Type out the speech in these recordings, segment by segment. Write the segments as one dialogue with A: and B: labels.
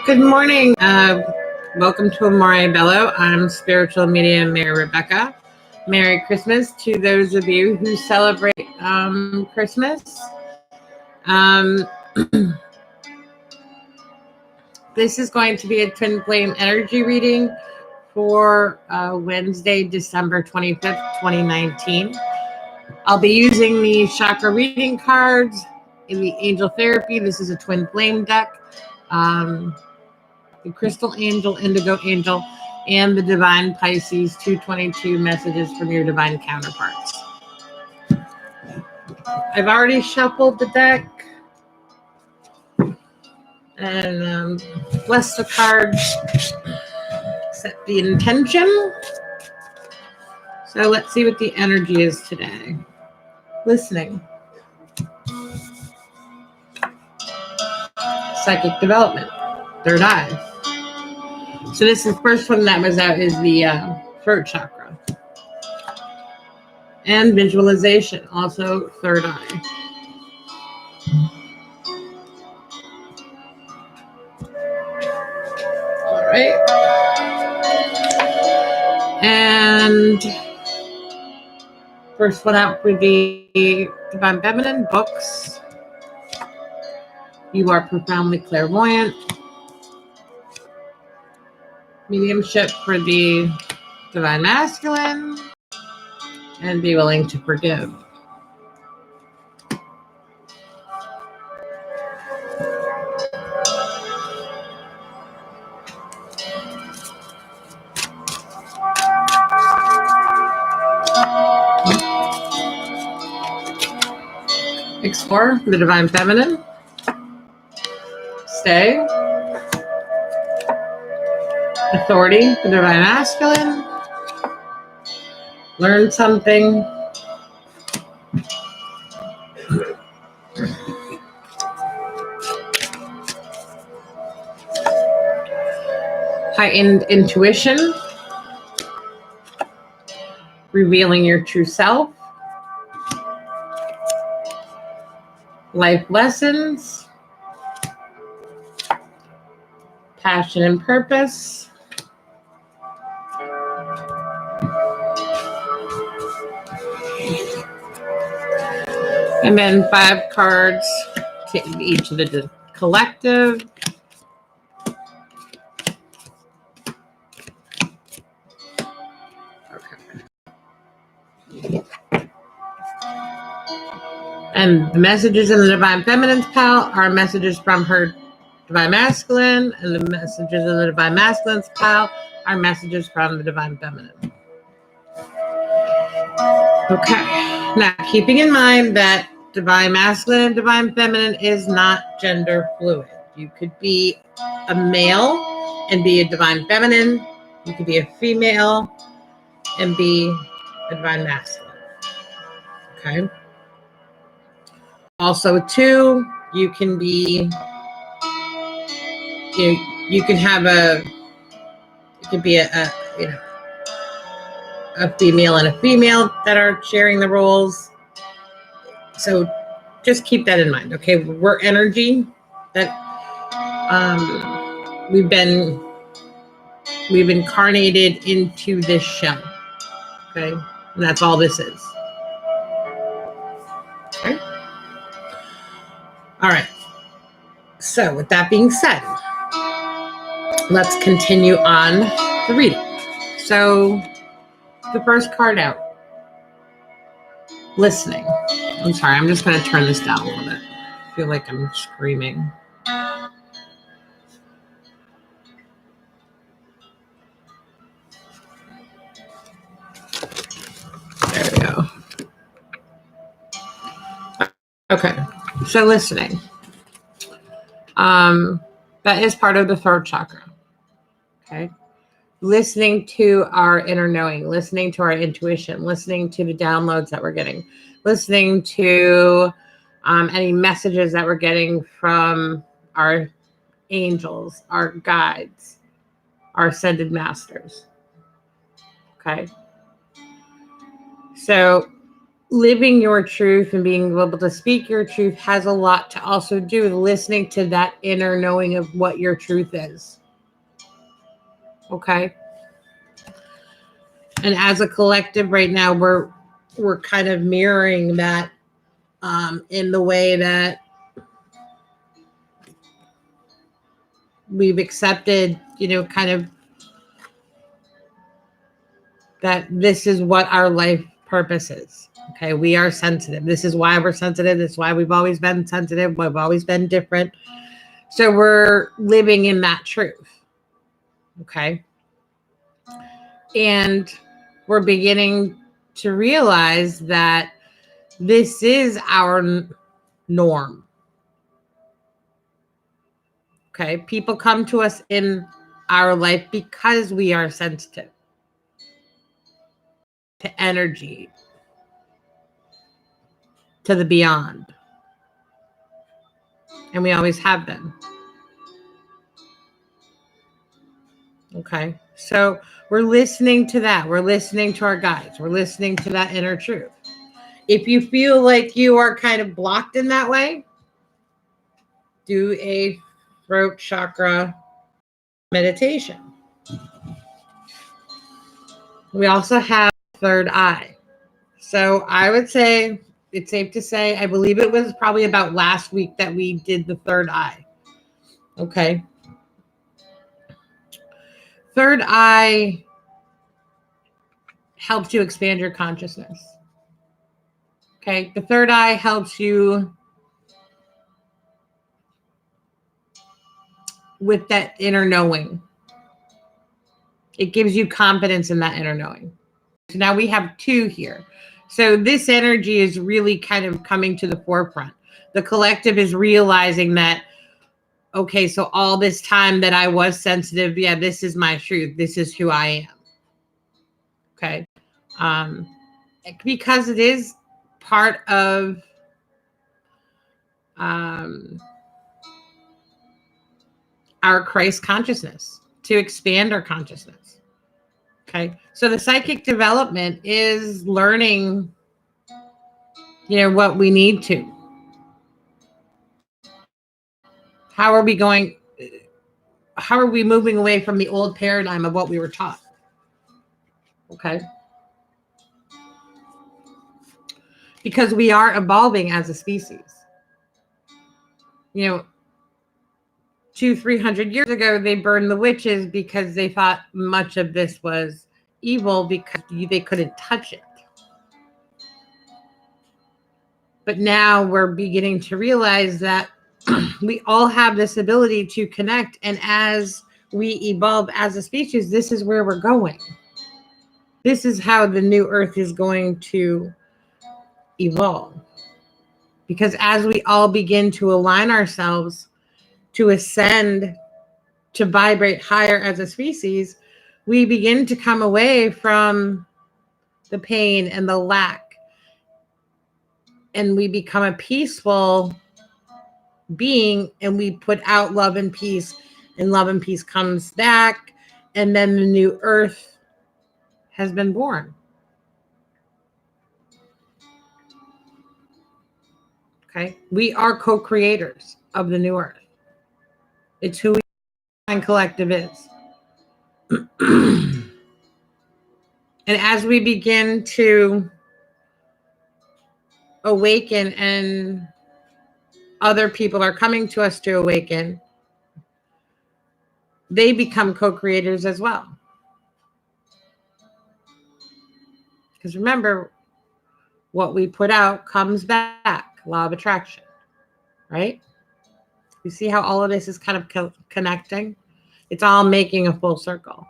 A: Good morning. Welcome to Amore, Bello. I'm spiritual medium Mary Rebecca. Merry Christmas to those of you who celebrate Christmas. This is going to be a twin flame energy reading for Wednesday, December 25th, 2019. I'll be using the Chakra reading cards in the Angel Therapy. This is a twin flame deck. The Crystal Angel, Indigo Angel, and the Divine Pisces 222 messages from your divine counterparts. I've already shuffled the deck and blessed the cards, set the intention. So let's see what the energy is today. Listening. Psychic development. Third eye. So this is the first one that was out is the throat chakra. And visualization, also third eye. All right. And first one out would be Divine Feminine books. You are profoundly clairvoyant. Mediumship for the Divine Masculine. And be willing to forgive. Explore the Divine Feminine. Stay. Authority, the Divine Masculine. Learn something. Heightened intuition. Revealing your true self. Life lessons. Passion and purpose. And then 5 cards to each of the collective. Okay. And the messages in the Divine Feminine's pile are messages from her Divine Masculine, and the messages in the Divine Masculine's pile are messages from the Divine Feminine. Okay. Now, keeping in mind that Divine Masculine and Divine Feminine is not gender fluid. You could be a male and be a Divine Feminine. You could be a female and be a Divine Masculine. Okay. Also, too, you can be, you can have it could be a female and a female that are sharing the roles. So just keep that in mind, okay? We're energy that we've incarnated into this shell, okay? And that's all this is. Okay? All right. So with that being said, let's continue on the reading. So the first card out, listening. I'm sorry, I'm just going to turn this down a little bit. I feel like I'm screaming. There we go. Okay, so listening. That is part of the throat chakra. Okay. Listening to our inner knowing, listening to our intuition, listening to the downloads that we're getting, listening to any messages that we're getting from our angels, our guides, our ascended masters. Okay. So living your truth and being able to speak your truth has a lot to also do with listening to that inner knowing of what your truth is. Okay? And as a collective right now, we're kind of mirroring that in the way that we've accepted, kind of that this is what our life purpose is. Okay, we are sensitive. This is why we're sensitive. This is why we've always been sensitive. We've always been different. So we're living in that truth. Okay. And we're beginning to realize that this is our norm. Okay. People come to us in our life because we are sensitive to energy, to the beyond. And we always have been. Okay. So we're listening to that. We're listening to our guides. We're listening to that inner truth. If you feel like you are kind of blocked in that way, do a throat chakra meditation. We also have third eye. So I would say it's safe to say, I believe it was probably about last week that we did the third eye. Okay. Third eye helps you expand your consciousness. Okay. The third eye helps you with that inner knowing. It gives you confidence in that inner knowing. So now we have two here. So this energy is really kind of coming to the forefront. The collective is realizing that, okay, so all this time that I was sensitive, yeah, this is my truth. This is who I am. Okay. Because it is part of our Christ consciousness to expand our consciousness. Okay. So the psychic development is learning, what we need to. How are we moving away from the old paradigm of what we were taught? Okay. Because we are evolving as a species. 200-300 years ago, they burned the witches because they thought much of this was evil because they couldn't touch it. But now we're beginning to realize that we all have this ability to connect. And as we evolve as a species, this is where we're going. This is how the new earth is going to evolve. Because as we all begin to align ourselves to ascend, to vibrate higher as a species, we begin to come away from the pain and the lack. And we become a peaceful being, and we put out love and peace, and love and peace comes back, and then the new earth has been born. Okay, we are co-creators of the new earth. It's who we and collective is. And as we begin to awaken, and other people are coming to us to awaken, they become co-creators as well. Because remember, what we put out comes back. Law of attraction, right? You see how all of this is kind of connecting? It's all making a full circle.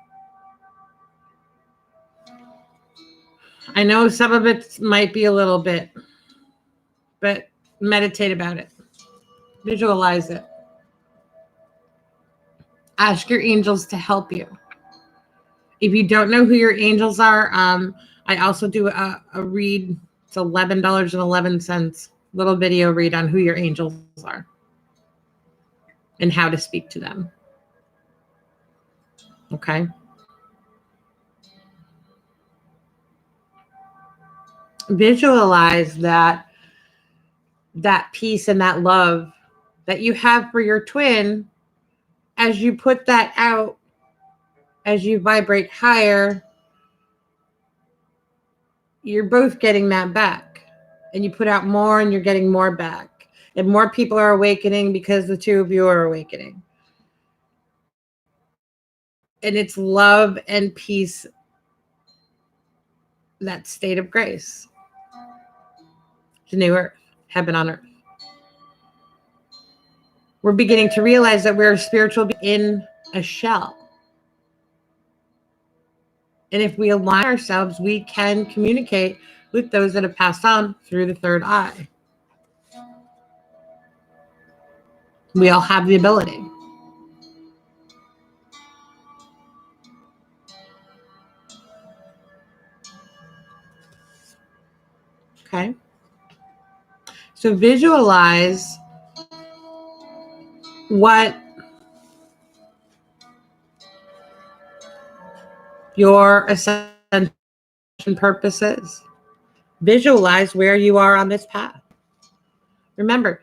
A: I know some of it might be a little bit, but meditate about it. Visualize it. Ask your angels to help you. If you don't know who your angels are, I also do a read. It's $11.11 little video read on who your angels are and how to speak to them. Okay. Visualize that peace and that love that you have for your twin. As you put that out, as you vibrate higher, you're both getting that back. And you put out more and you're getting more back. And more people are awakening because the two of you are awakening. And it's love and peace, that state of grace. The new earth, heaven on earth. We're beginning to realize that we're spiritual in a shell. And if we align ourselves, we can communicate with those that have passed on through the third eye. We all have the ability. Okay. So visualize what your ascension purpose is. Visualize where you are on this path. Remember,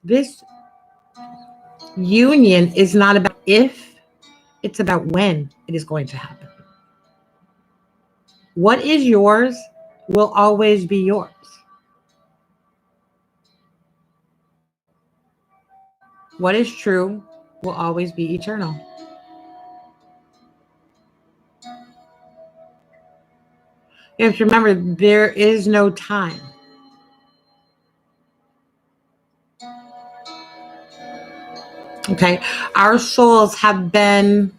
A: this union is not about if, it's about when it is going to happen. What is yours will always be yours. What is true will always be eternal. You have to remember, there is no time. Okay, our souls have been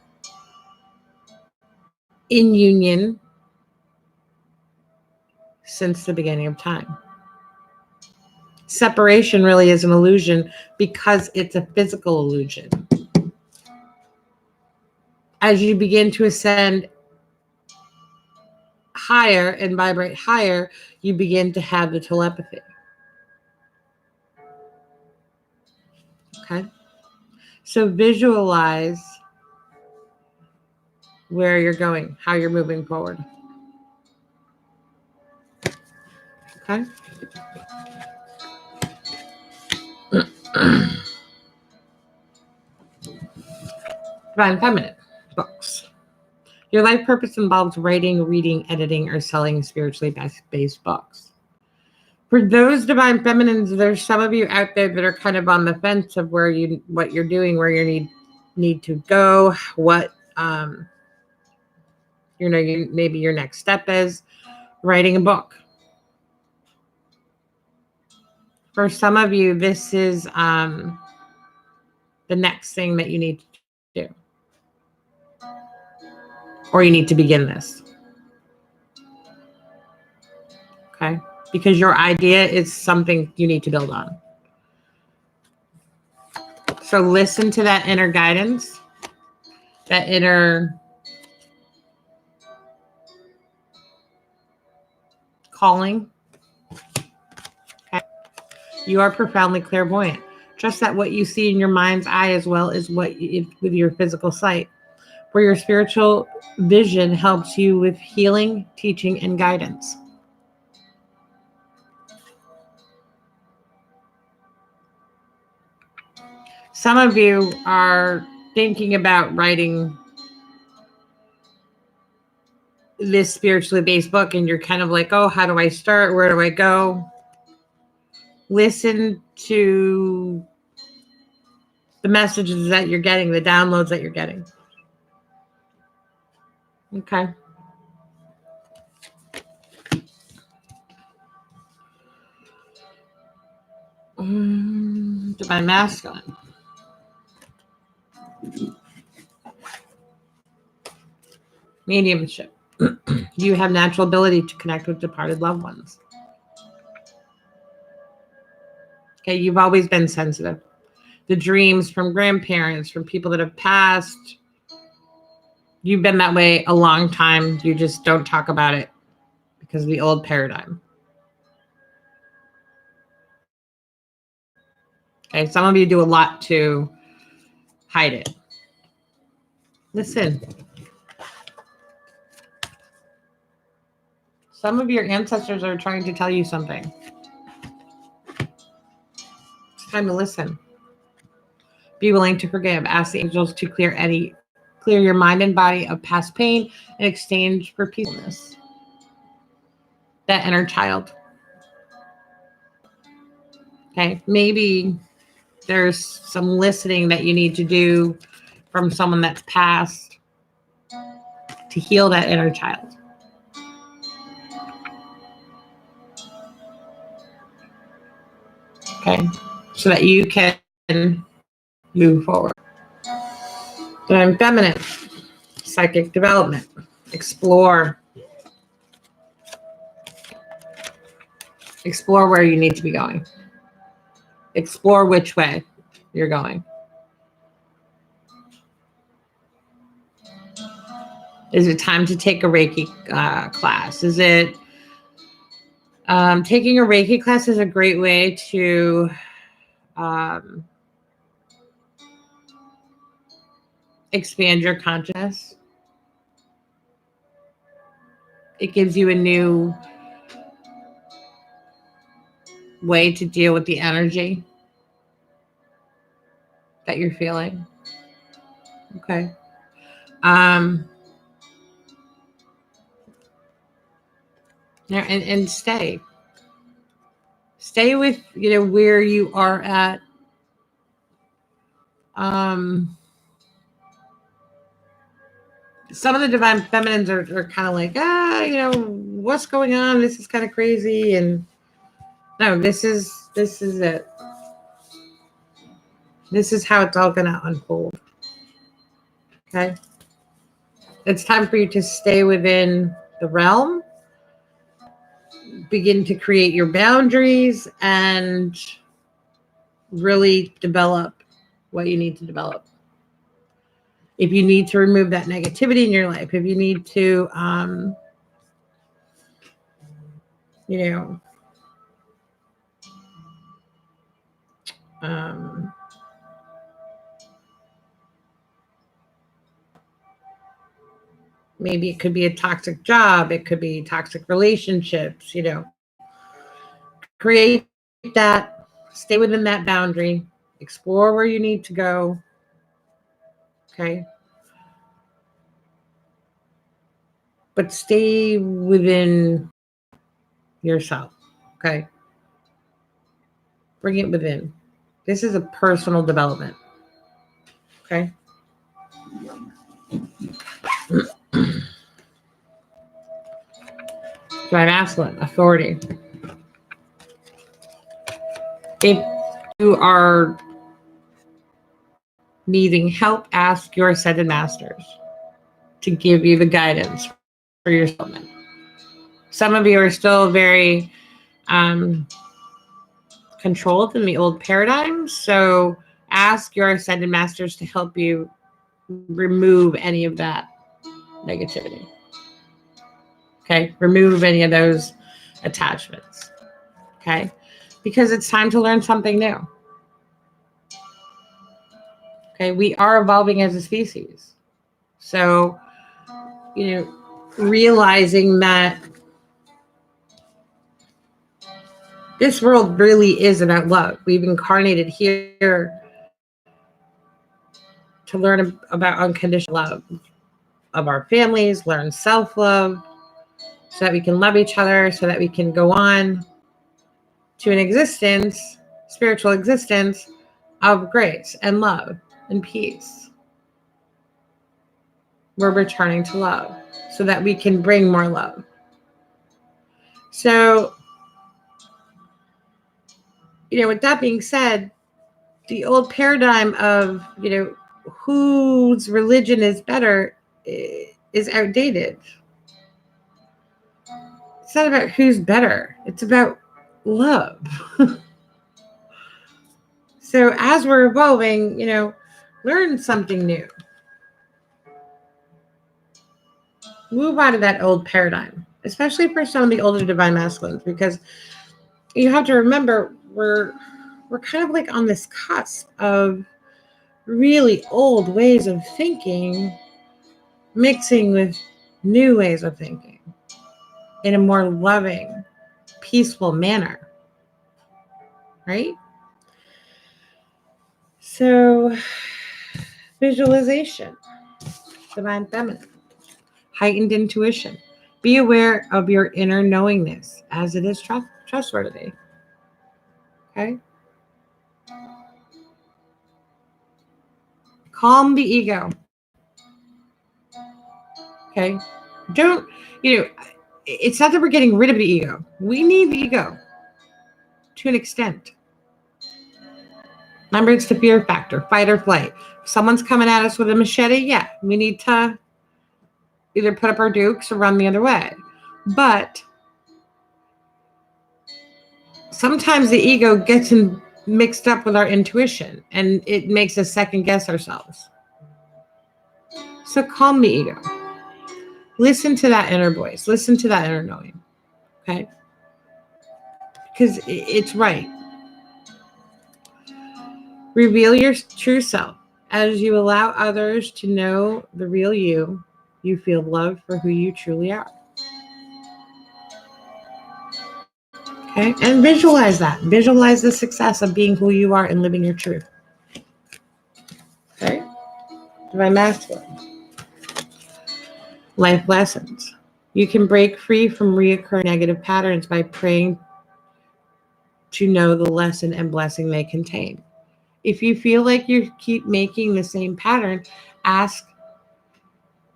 A: in union since the beginning of time. Separation really is an illusion because it's a physical illusion. As you begin to ascend higher and vibrate higher, you begin to have the telepathy. Okay, so visualize where you're going, how you're moving forward. Okay. Divine Feminine books. Your life purpose involves writing, reading, editing, or selling spiritually based books. For those Divine Feminines, there's some of you out there that are kind of on the fence of what you're doing, where you need to go, what maybe your next step is writing a book. For some of you, this is the next thing that you need to do. Or you need to begin this. Okay? Because your idea is something you need to build on. So listen to that inner guidance, that inner calling. Okay? You are profoundly clairvoyant. Trust that what you see in your mind's eye as well as with your physical sight. Where your spiritual vision helps you with healing, teaching, and guidance. Some of you are thinking about writing this spiritually based book and you're kind of like, oh, how do I start? Where do I go? Listen to the messages that you're getting, the downloads that you're getting. Okay. Divine Masculine. Mediumship. You have natural ability to connect with departed loved ones. Okay, you've always been sensitive. The dreams from grandparents, from people that have passed. You've been that way a long time. You just don't talk about it because of the old paradigm. Okay, some of you do a lot to hide it. Listen. Some of your ancestors are trying to tell you something. It's time to listen. Be willing to forgive. Ask the angels to clear your mind and body of past pain in exchange for peacefulness. That inner child. Okay, maybe there's some listening that you need to do from someone that's passed to heal that inner child. Okay, so that you can move forward. Divine feminine, psychic development, explore where you need to be going. Explore which way you're going. Is it time to take a Reiki class? Is it taking a Reiki class is a great way to expand your consciousness. It gives you a new way to deal with the energy that you're feeling. Okay. And stay with, where you are at. Some of the divine feminines are kind of like, what's going on? This is kind of crazy. And no, this is it. This is how it's all going to unfold. Okay. It's time for you to stay within the realm, begin to create your boundaries, and really develop what you need to develop. If you need to remove that negativity in your life, if you need to, maybe it could be a toxic job, it could be toxic relationships, create that, stay within that boundary, explore where you need to go. Okay. But stay within yourself. Okay. Bring it within. This is a personal development. Okay. Divine masculine, authority. If you are needing help, ask your ascended masters to give you the guidance for your development. Some of you are still very controlled in the old paradigms, so ask your ascended masters to help you remove any of that negativity. Okay, remove any of those attachments. Okay, because it's time to learn something new. Okay, we are evolving as a species. So, realizing that this world really is about love. We've incarnated here to learn about unconditional love of our families, learn self-love, so that we can love each other, so that we can go on to an existence, spiritual existence of grace and love and peace. We're returning to love so that we can bring more love. So, with that being said, the old paradigm of, whose religion is better is outdated. It's not about who's better. It's about love. So as we're evolving, learn something new. Move out of that old paradigm, especially for some of the older divine masculines, because you have to remember we're kind of like on this cusp of really old ways of thinking mixing with new ways of thinking. in a more loving, peaceful manner, right? So, visualization, divine feminine, heightened intuition. Be aware of your inner knowingness as it is trustworthy. Okay? Calm the ego. Okay? Don't, it's not that we're getting rid of the ego. We need the ego to an extent. Remember, it's the fear factor, fight or flight. If someone's coming at us with a machete, yeah, we need to either put up our dukes or run the other way. But sometimes the ego gets mixed up with our intuition and it makes us second guess ourselves. So calm the ego. Listen to that inner voice. Listen to that inner knowing. Okay? Because it's right. Reveal your true self. As you allow others to know the real you, you feel love for who you truly are. Okay? And visualize that. Visualize the success of being who you are and living your truth. Okay? Divine masculine. Life lessons. You can break free from reoccurring negative patterns by praying to know the lesson and blessing they contain. If you feel like you keep making the same pattern, ask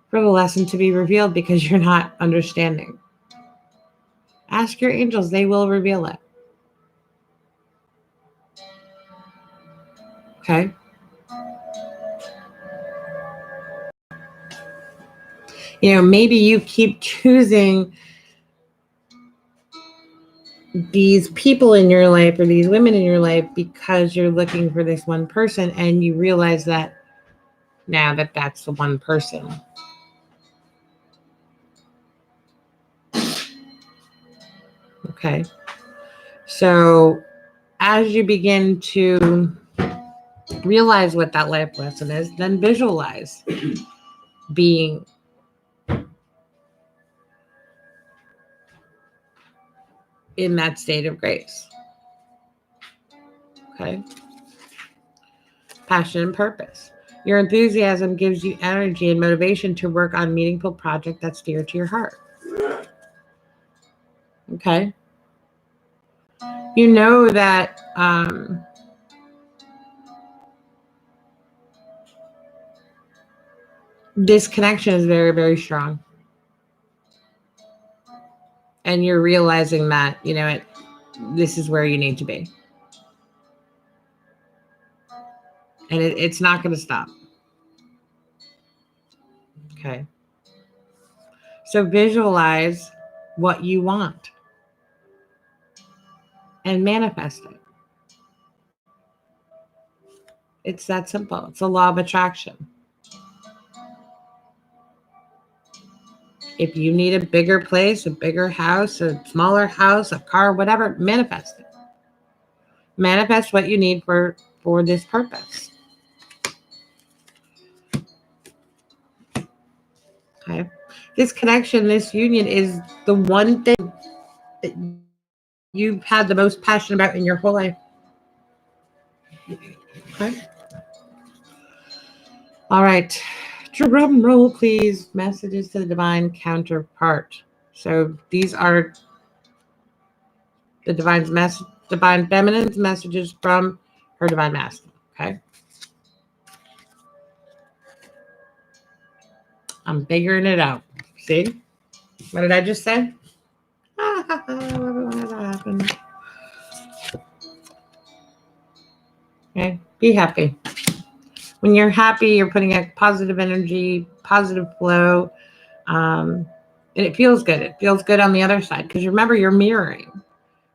A: for the lesson to be revealed because you're not understanding. Ask your angels, they will reveal it. Okay? Maybe you keep choosing these people in your life or these women in your life because you're looking for this one person and you realize that now that that's the one person. Okay. So as you begin to realize what that life lesson is, then visualize being in that state of grace. Okay. Passion and purpose. Your enthusiasm gives you energy and motivation to work on meaningful project that's dear to your heart. Okay. You know that this connection is very, very strong. And you're realizing that, this is where you need to be. And it's not going to stop. Okay. So visualize what you want and manifest it. It's that simple. It's a law of attraction. If you need a bigger place, a bigger house, a smaller house, a car, whatever, manifest it. Manifest what you need for this purpose. Okay. This connection, this union is the one thing that you've had the most passion about in your whole life. Okay. All right. Drum roll, please. Messages to the divine counterpart. So these are the divine feminine's messages from her divine masculine. Okay. I'm figuring it out. See? What did I just say? Okay. Be happy. When you're happy, you're putting a positive energy, positive flow. And it feels good. It feels good on the other side because remember, you're mirroring.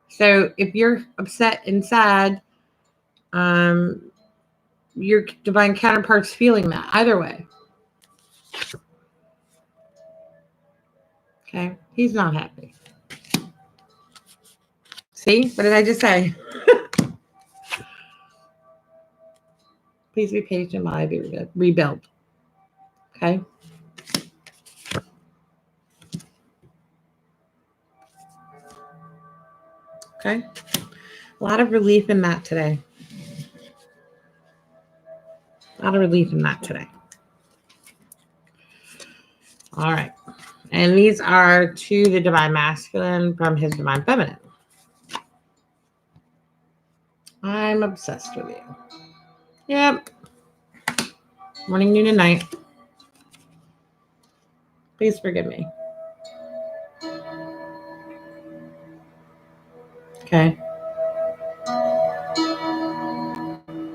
A: So if you're upset and sad, your divine counterpart's feeling that either way. Okay. He's not happy. See? What did I just say? Please be patient while I be rebuilt. Okay. Okay. A lot of relief in that today. A lot of relief in that today. All right. And these are to the Divine Masculine from his Divine Feminine. I'm obsessed with you. Yep. Morning, noon, and night. Please forgive me. Okay.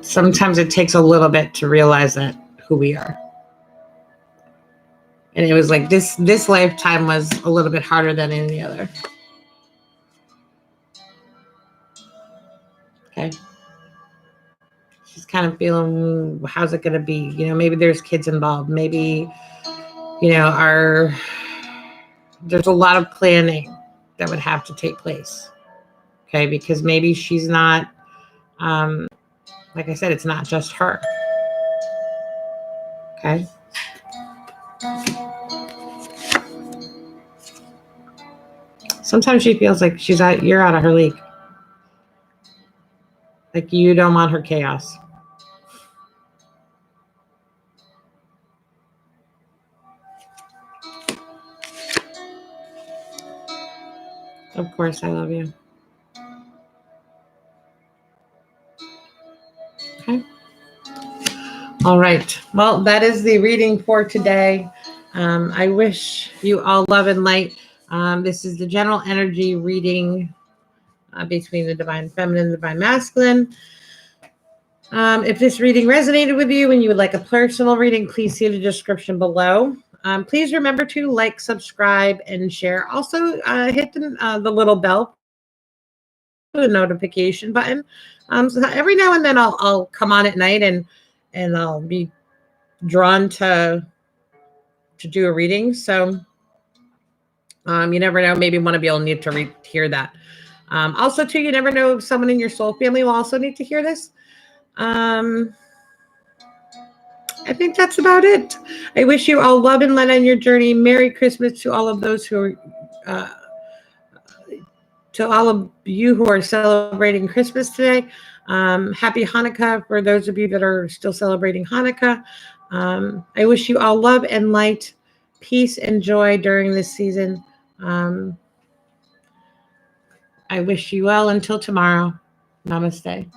A: Sometimes it takes a little bit to realize that who we are. And it was like this lifetime was a little bit harder than any other. Okay. She's kind of feeling, how's it going to be? You know, maybe there's kids involved. Maybe, you know, there's a lot of planning that would have to take place. Okay. Because maybe she's not, like I said, it's not just her. Okay. Sometimes she feels like you're out of her league. Like you don't want her chaos. Of course, I love you. Okay. All right. Well, that is the reading for today. I wish you all love and light. This is the general energy reading between the Divine Feminine and the Divine Masculine. If this reading resonated with you and you would like a personal reading, please see the description below. Please remember to like, subscribe, and share. Also, hit the little bell, the notification button. So every now and then I'll come on at night and I'll be drawn to do a reading. So you never know. Maybe one of you will need to hear that. Also, too, you never know if someone in your soul family will also need to hear this. I think that's about it. I wish you all love and light on your journey. Merry Christmas to all of those who are, to all of you who are celebrating Christmas today. Happy Hanukkah for those of you that are still celebrating Hanukkah. I wish you all love and light, peace and joy during this season. I wish you well until tomorrow. Namaste.